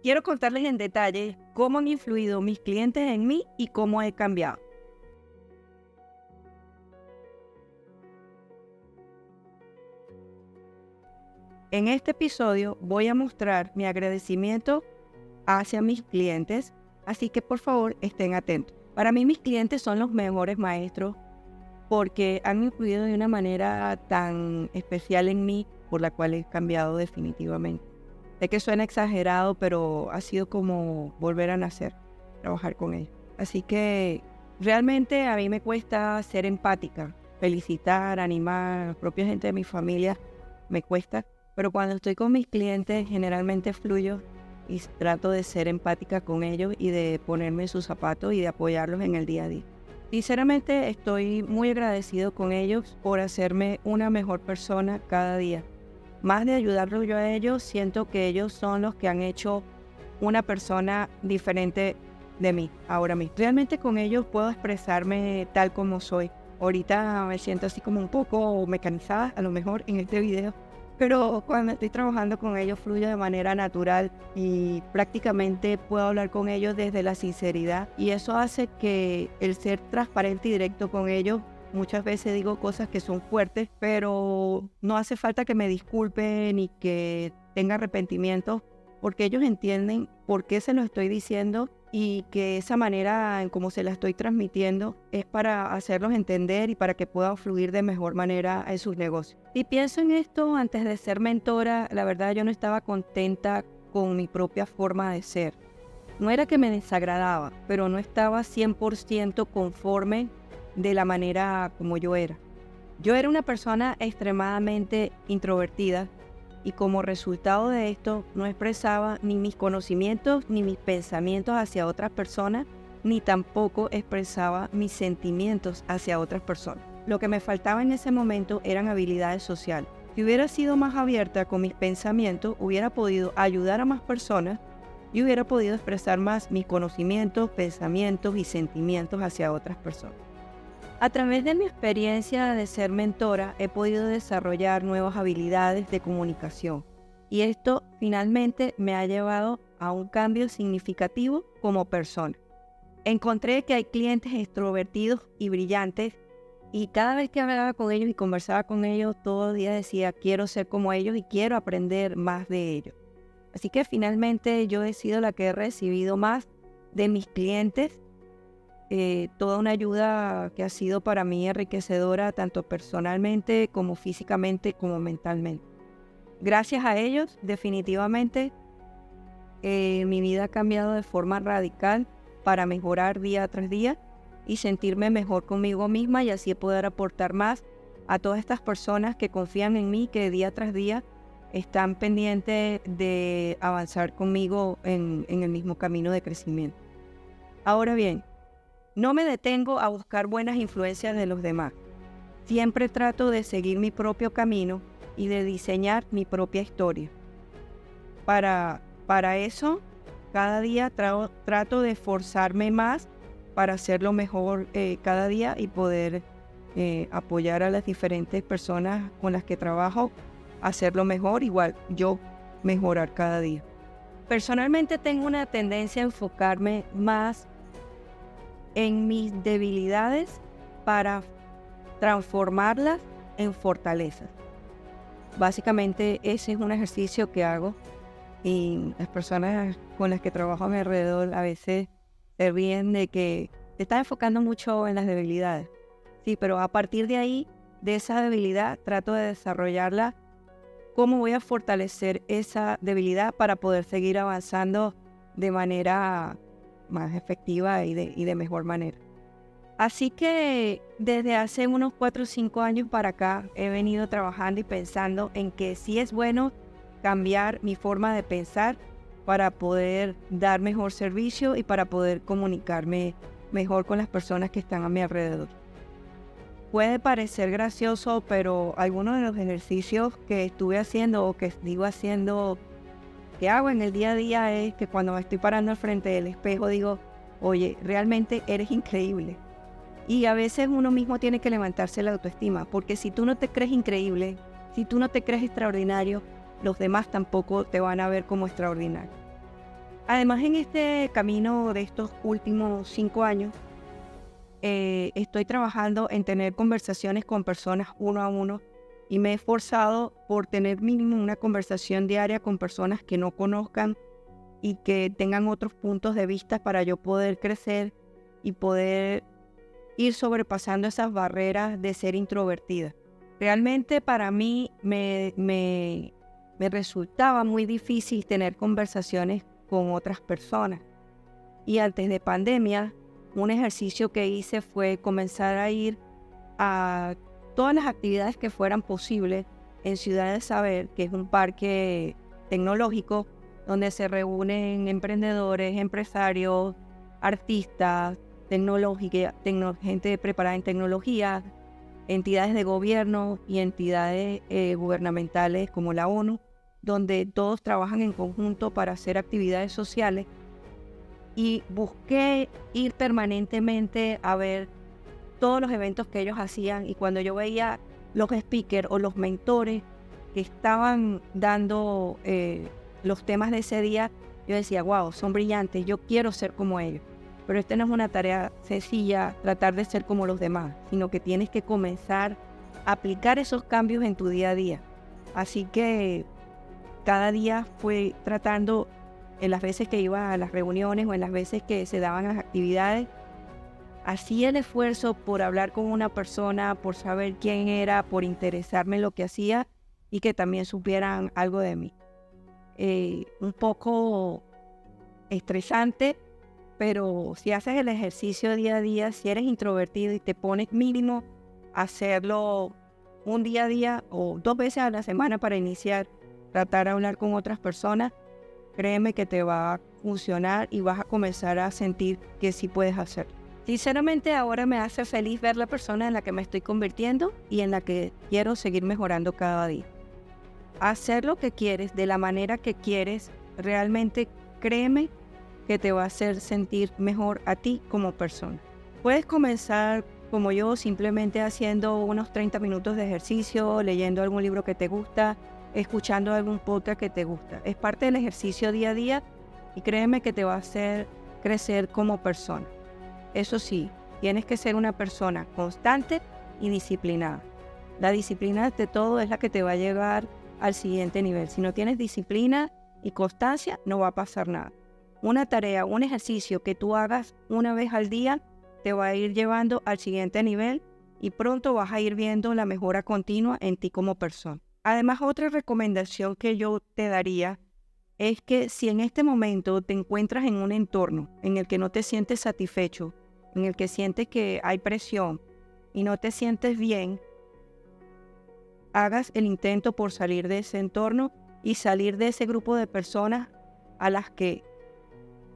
Quiero contarles en detalle cómo han influido mis clientes en mí y cómo he cambiado. En este episodio voy a mostrar mi agradecimiento hacia mis clientes, así que por favor estén atentos. Para mí mis clientes son los mejores maestros porque han influido de una manera tan especial en mí, por la cual he cambiado definitivamente. Sé que suena exagerado, pero ha sido como volver a nacer, trabajar con ellos. Así que realmente a mí me cuesta ser empática, felicitar, animar a la propia gente de mi familia, me cuesta. Pero cuando estoy con mis clientes generalmente fluyo y trato de ser empática con ellos y de ponerme en sus zapatos y de apoyarlos en el día a día. Sinceramente estoy muy agradecido con ellos por hacerme una mejor persona cada día. Más de ayudarlos yo a ellos, siento que ellos son los que han hecho una persona diferente de mí, ahora mismo. Realmente con ellos puedo expresarme tal como soy. Ahorita me siento así como un poco mecanizada, a lo mejor en este video. Pero cuando estoy trabajando con ellos fluye de manera natural y prácticamente puedo hablar con ellos desde la sinceridad. Y eso hace que el ser transparente y directo con ellos, muchas veces digo cosas que son fuertes, pero no hace falta que me disculpen ni que tenga arrepentimiento, porque ellos entienden por qué se lo estoy diciendo y que esa manera en cómo se la estoy transmitiendo es para hacerlos entender y para que puedan fluir de mejor manera en sus negocios. Y pienso en esto, antes de ser mentora, la verdad yo no estaba contenta con mi propia forma de ser. No era que me desagradaba, pero no estaba 100% conforme de la manera como yo era. Yo era una persona extremadamente introvertida y como resultado de esto no expresaba ni mis conocimientos ni mis pensamientos hacia otras personas, ni tampoco expresaba mis sentimientos hacia otras personas. Lo que me faltaba en ese momento eran habilidades sociales. Si hubiera sido más abierta con mis pensamientos, hubiera podido ayudar a más personas y hubiera podido expresar más mis conocimientos, pensamientos y sentimientos hacia otras personas. A través de mi experiencia de ser mentora, he podido desarrollar nuevas habilidades de comunicación y esto finalmente me ha llevado a un cambio significativo como persona. Encontré que hay clientes extrovertidos y brillantes y cada vez que hablaba con ellos y conversaba con ellos, todo el día decía quiero ser como ellos y quiero aprender más de ellos. Así que finalmente yo he sido la que he recibido más de mis clientes. Toda una ayuda que ha sido para mí enriquecedora tanto personalmente como físicamente como mentalmente. Gracias a ellos definitivamente mi vida ha cambiado de forma radical para mejorar día tras día y sentirme mejor conmigo misma y así poder aportar más a todas estas personas que confían en mí, que día tras día están pendientes de avanzar conmigo en el mismo camino de crecimiento. Ahora bien, no me detengo a buscar buenas influencias de los demás. Siempre trato de seguir mi propio camino y de diseñar mi propia historia. Para eso, cada día trato de esforzarme más para hacerlo mejor cada día y poder apoyar a las diferentes personas con las que trabajo a hacerlo mejor, igual yo mejorar cada día. Personalmente tengo una tendencia a enfocarme más en mis debilidades para transformarlas en fortalezas. Básicamente ese es un ejercicio que hago y las personas con las que trabajo a mi alrededor a veces se ríen de que te estás enfocando mucho en las debilidades. Sí, pero a partir de ahí, de esa debilidad, trato de desarrollarla. ¿Cómo voy a fortalecer esa debilidad para poder seguir avanzando de manera más efectiva y de mejor manera? Así que desde hace unos 4 o 5 años para acá he venido trabajando y pensando en que sí es bueno cambiar mi forma de pensar para poder dar mejor servicio y para poder comunicarme mejor con las personas que están a mi alrededor. Puede parecer gracioso, pero algunos de los ejercicios que estuve haciendo o que digo haciendo, que hago en el día a día es que cuando me estoy parando al frente del espejo digo, oye, realmente eres increíble. Y a veces uno mismo tiene que levantarse la autoestima, porque si tú no te crees increíble, si tú no te crees extraordinario, los demás tampoco te van a ver como extraordinario. Además, en este camino de estos últimos 5 años, estoy trabajando en tener conversaciones con personas uno a uno y me he esforzado por tener mínimo una conversación diaria con personas que no conozcan y que tengan otros puntos de vista para yo poder crecer y poder ir sobrepasando esas barreras de ser introvertida. Realmente para mí me resultaba muy difícil tener conversaciones con otras personas. Y antes de pandemia, un ejercicio que hice fue comenzar a ir a todas las actividades que fueran posibles en Ciudad del Saber, que es un parque tecnológico donde se reúnen emprendedores, empresarios, artistas, gente preparada en tecnología, entidades de gobierno y entidades gubernamentales como la ONU, donde todos trabajan en conjunto para hacer actividades sociales. Y busqué ir permanentemente a ver todos los eventos que ellos hacían, y cuando yo veía los speakers o los mentores que estaban dando los temas de ese día, yo decía, wow, son brillantes, yo quiero ser como ellos. Pero esta no es una tarea sencilla, tratar de ser como los demás, sino que tienes que comenzar a aplicar esos cambios en tu día a día. Así que cada día fue tratando, en las veces que iba a las reuniones o en las veces que se daban las actividades, hacía el esfuerzo por hablar con una persona, por saber quién era, por interesarme en lo que hacía y que también supieran algo de mí. Un poco estresante, pero si haces el ejercicio día a día, si eres introvertido y te pones mínimo a hacerlo un día a día o 2 veces a la semana para iniciar, tratar de hablar con otras personas, créeme que te va a funcionar y vas a comenzar a sentir que sí puedes hacerlo. Sinceramente, ahora me hace feliz ver la persona en la que me estoy convirtiendo y en la que quiero seguir mejorando cada día. Hacer lo que quieres de la manera que quieres, realmente créeme que te va a hacer sentir mejor a ti como persona. Puedes comenzar como yo, simplemente haciendo unos 30 minutos de ejercicio, leyendo algún libro que te gusta, escuchando algún podcast que te gusta. Es parte del ejercicio día a día y créeme que te va a hacer crecer como persona. Eso sí, tienes que ser una persona constante y disciplinada. La disciplina de todo es la que te va a llevar al siguiente nivel. Si no tienes disciplina y constancia, no va a pasar nada. Una tarea, un ejercicio que tú hagas una vez al día te va a ir llevando al siguiente nivel y pronto vas a ir viendo la mejora continua en ti como persona. Además, otra recomendación que yo te daría es que si en este momento te encuentras en un entorno en el que no te sientes satisfecho, en el que sientes que hay presión y no te sientes bien, hagas el intento por salir de ese entorno y salir de ese grupo de personas a las que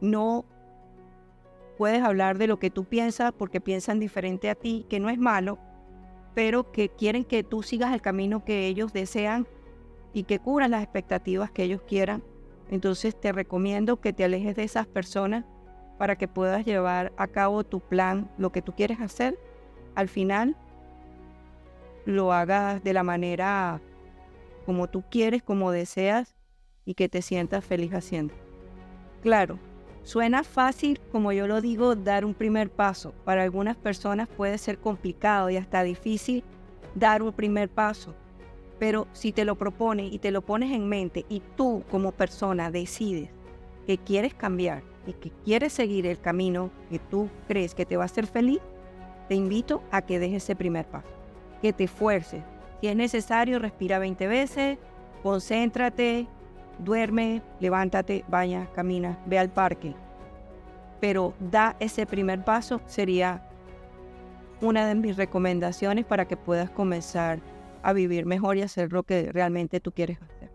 no puedes hablar de lo que tú piensas porque piensan diferente a ti, que no es malo, pero que quieren que tú sigas el camino que ellos desean y que cubran las expectativas que ellos quieran. Entonces te recomiendo que te alejes de esas personas para que puedas llevar a cabo tu plan, lo que tú quieres hacer. Al final lo hagas de la manera como tú quieres, como deseas y que te sientas feliz haciendo. Claro, suena fácil, como yo lo digo, dar un primer paso. Para algunas personas puede ser complicado y hasta difícil dar un primer paso. Pero si te lo propones y te lo pones en mente y tú como persona decides que quieres cambiar y que quieres seguir el camino que tú crees que te va a hacer feliz, te invito a que dejes ese primer paso, que te esfuerces. Si es necesario, respira 20 veces, concéntrate, duerme, levántate, baña, camina, ve al parque. Pero da ese primer paso, sería una de mis recomendaciones para que puedas comenzar a vivir mejor y hacer lo que realmente tú quieres hacer.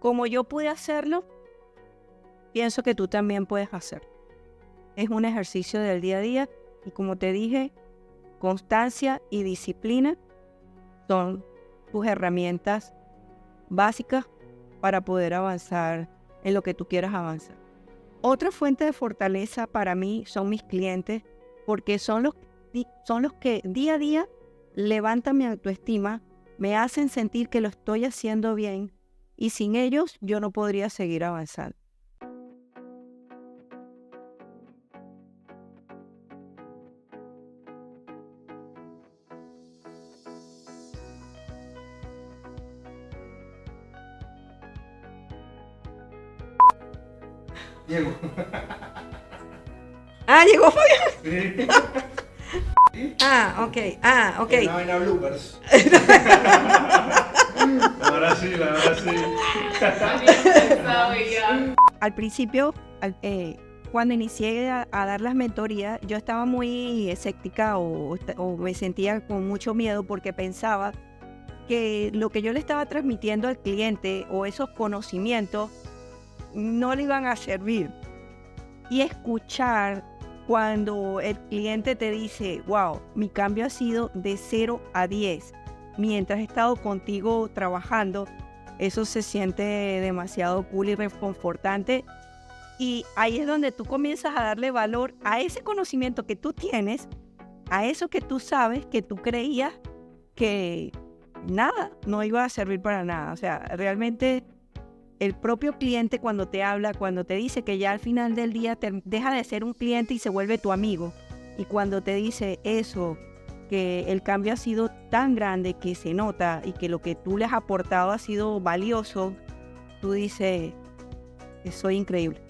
Como yo pude hacerlo, pienso que tú también puedes hacerlo. Es un ejercicio del día a día y, como te dije, constancia y disciplina son tus herramientas básicas para poder avanzar en lo que tú quieras avanzar. Otra fuente de fortaleza para mí son mis clientes, porque son los que día a día levantan mi autoestima, me hacen sentir que lo estoy haciendo bien y sin ellos yo no podría seguir avanzando. Diego. Llegó Fabián. Sí. Ok. Una vaina bloopers. Ahora sí, ahora sí. Al principio, cuando inicié a dar las mentorías, yo estaba muy escéptica o me sentía con mucho miedo porque pensaba que lo que yo le estaba transmitiendo al cliente o esos conocimientos no le iban a servir. Y escuchar cuando el cliente te dice, wow, mi cambio ha sido de 0 a 10 mientras he estado contigo trabajando, eso se siente demasiado cool y reconfortante. Y ahí es donde tú comienzas a darle valor a ese conocimiento que tú tienes, a eso que tú sabes, que tú creías que nada, no iba a servir para nada. O sea, realmente el propio cliente cuando te habla, cuando te dice que ya al final del día te deja de ser un cliente y se vuelve tu amigo. Y cuando te dice eso, que el cambio ha sido tan grande que se nota y que lo que tú le has aportado ha sido valioso, tú dices, soy increíble.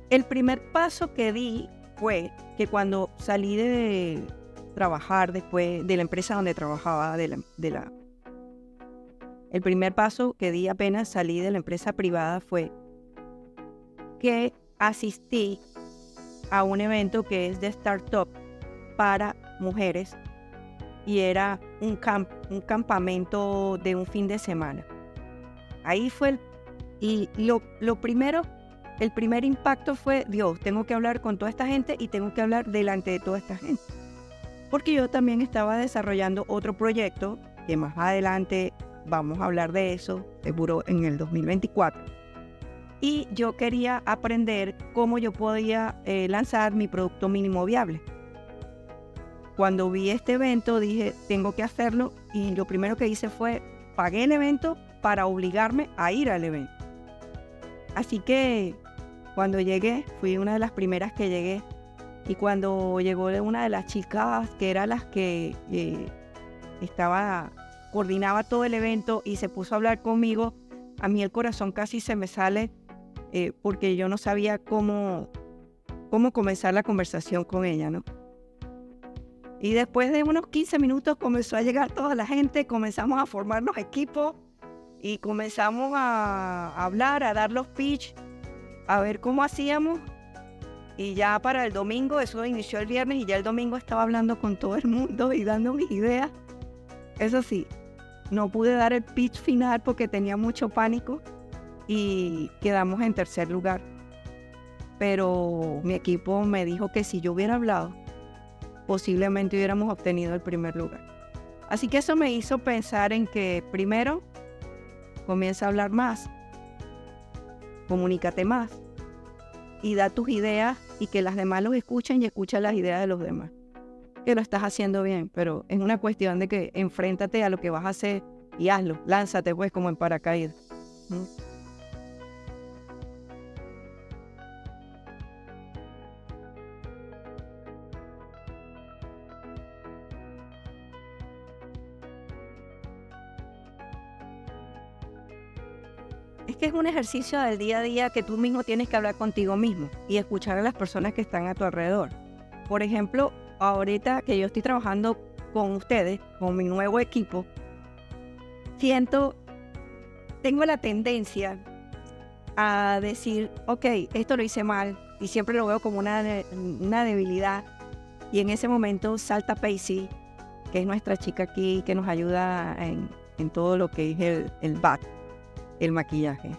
El primer paso que di fue que cuando salí de trabajar después de la empresa donde trabajaba, el primer paso que di apenas salí de la empresa privada fue que asistí a un evento que es de startup para mujeres y era un campamento de un fin de semana. Ahí fue el primer impacto fue, Dios, tengo que hablar con toda esta gente y tengo que hablar delante de toda esta gente. Porque yo también estaba desarrollando otro proyecto, que más adelante vamos a hablar de eso, seguro en el 2024. Y yo quería aprender cómo yo podía lanzar mi producto mínimo viable. Cuando vi este evento dije, tengo que hacerlo, y lo primero que hice fue, pagué el evento para obligarme a ir al evento. Así que cuando llegué, fui una de las primeras que llegué, y cuando llegó una de las chicas que era las que coordinaba todo el evento y se puso a hablar conmigo, a mí el corazón casi se me sale porque yo no sabía cómo comenzar la conversación con ella, ¿no? Y después de unos 15 minutos comenzó a llegar toda la gente, comenzamos a formar los equipos y comenzamos a hablar, a dar los pitch, a ver cómo hacíamos. Y ya para el domingo, eso inició el viernes y ya el domingo estaba hablando con todo el mundo y dando mis ideas. Eso sí, no pude dar el pitch final porque tenía mucho pánico y quedamos en tercer lugar. Pero mi equipo me dijo que si yo hubiera hablado, posiblemente hubiéramos obtenido el primer lugar. Así que eso me hizo pensar en que primero, comienza a hablar más, comunícate más y da tus ideas y que las demás los escuchen y escucha las ideas de los demás. Que lo estás haciendo bien, pero es una cuestión de que enfréntate a lo que vas a hacer y hazlo, lánzate pues como en paracaídas. Es que es un ejercicio del día a día que tú mismo tienes que hablar contigo mismo y escuchar a las personas que están a tu alrededor. Por ejemplo, ahorita que yo estoy trabajando con ustedes, con mi nuevo equipo, tengo la tendencia a decir, ok, esto lo hice mal y siempre lo veo como una debilidad. Y en ese momento salta Paisy, que es nuestra chica aquí, que nos ayuda en todo lo que es el back, el maquillaje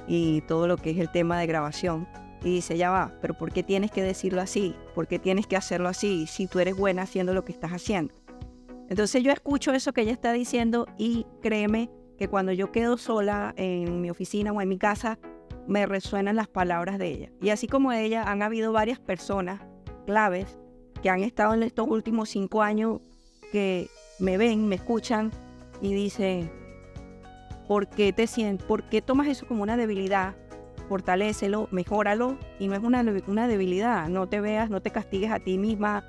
y todo lo que es el tema de grabación. Y dice, ya va, pero ¿por qué tienes que decirlo así? ¿Por qué tienes que hacerlo así si tú eres buena haciendo lo que estás haciendo? Entonces yo escucho eso que ella está diciendo y créeme que cuando yo quedo sola en mi oficina o en mi casa, me resuenan las palabras de ella. Y así como ella, han habido varias personas claves que han estado en estos últimos 5 años que me ven, me escuchan y dicen, ¿por qué tomas eso como una debilidad fortalécelo, mejóralo, y no es una debilidad. No te veas, no te castigues a ti misma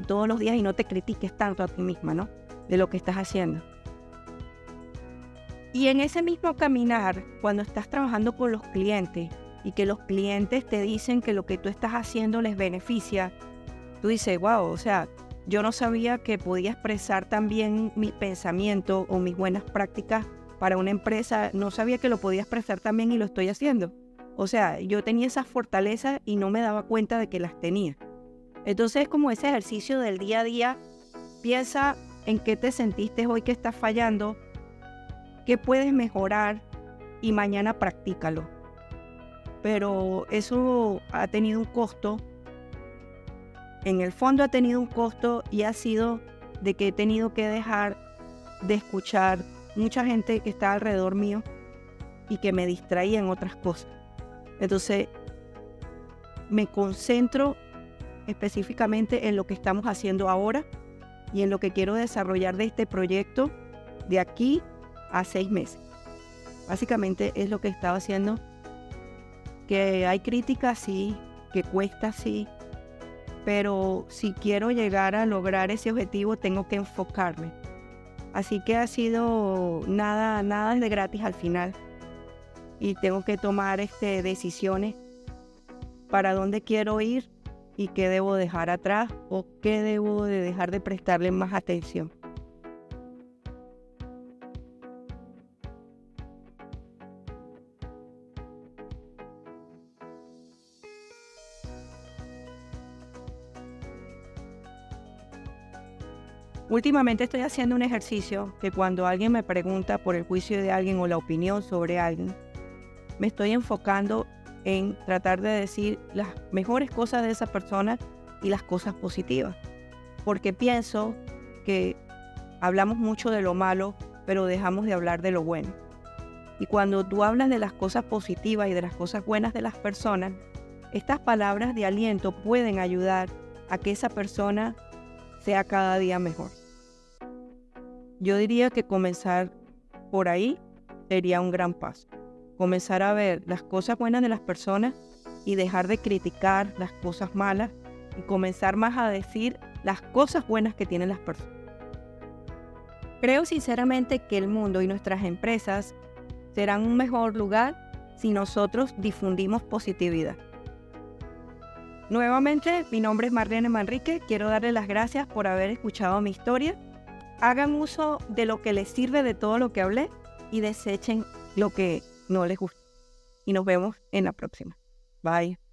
todos los días y no te critiques tanto a ti misma, ¿no? De lo que estás haciendo. Y en ese mismo caminar, cuando estás trabajando con los clientes y que los clientes te dicen que lo que tú estás haciendo les beneficia, tú dices, wow, o sea, yo no sabía que podía expresar también mis pensamientos o mis buenas prácticas para una empresa, no sabía que lo podía expresar también y lo estoy haciendo. O sea, yo tenía esas fortalezas y no me daba cuenta de que las tenía. Entonces es como ese ejercicio del día a día. Piensa en qué te sentiste hoy que estás fallando, qué puedes mejorar y mañana practícalo. Pero eso ha tenido un costo. En el fondo ha tenido un costo y ha sido de que he tenido que dejar de escuchar mucha gente que está alrededor mío y que me distraía en otras cosas. Entonces me concentro específicamente en lo que estamos haciendo ahora y en lo que quiero desarrollar de este proyecto de aquí a 6 meses. Básicamente es lo que estaba haciendo. Que hay críticas, sí, que cuesta, sí, pero si quiero llegar a lograr ese objetivo tengo que enfocarme. Así que ha sido nada de gratis al final y tengo que tomar decisiones para dónde quiero ir y qué debo dejar atrás o qué debo de dejar de prestarle más atención. Últimamente estoy haciendo un ejercicio que cuando alguien me pregunta por el juicio de alguien o la opinión sobre alguien, me estoy enfocando en tratar de decir las mejores cosas de esa persona y las cosas positivas. Porque pienso que hablamos mucho de lo malo, pero dejamos de hablar de lo bueno. Y cuando tú hablas de las cosas positivas y de las cosas buenas de las personas, estas palabras de aliento pueden ayudar a que esa persona sea cada día mejor. Yo diría que comenzar por ahí sería un gran paso. Comenzar a ver las cosas buenas de las personas y dejar de criticar las cosas malas y comenzar más a decir las cosas buenas que tienen las personas. Creo sinceramente que el mundo y nuestras empresas serán un mejor lugar si nosotros difundimos positividad. Nuevamente, mi nombre es Marlene Manrique. Quiero darle las gracias por haber escuchado mi historia. Hagan uso de lo que les sirve de todo lo que hablé y desechen lo que no les gusta. Y nos vemos en la próxima. Bye.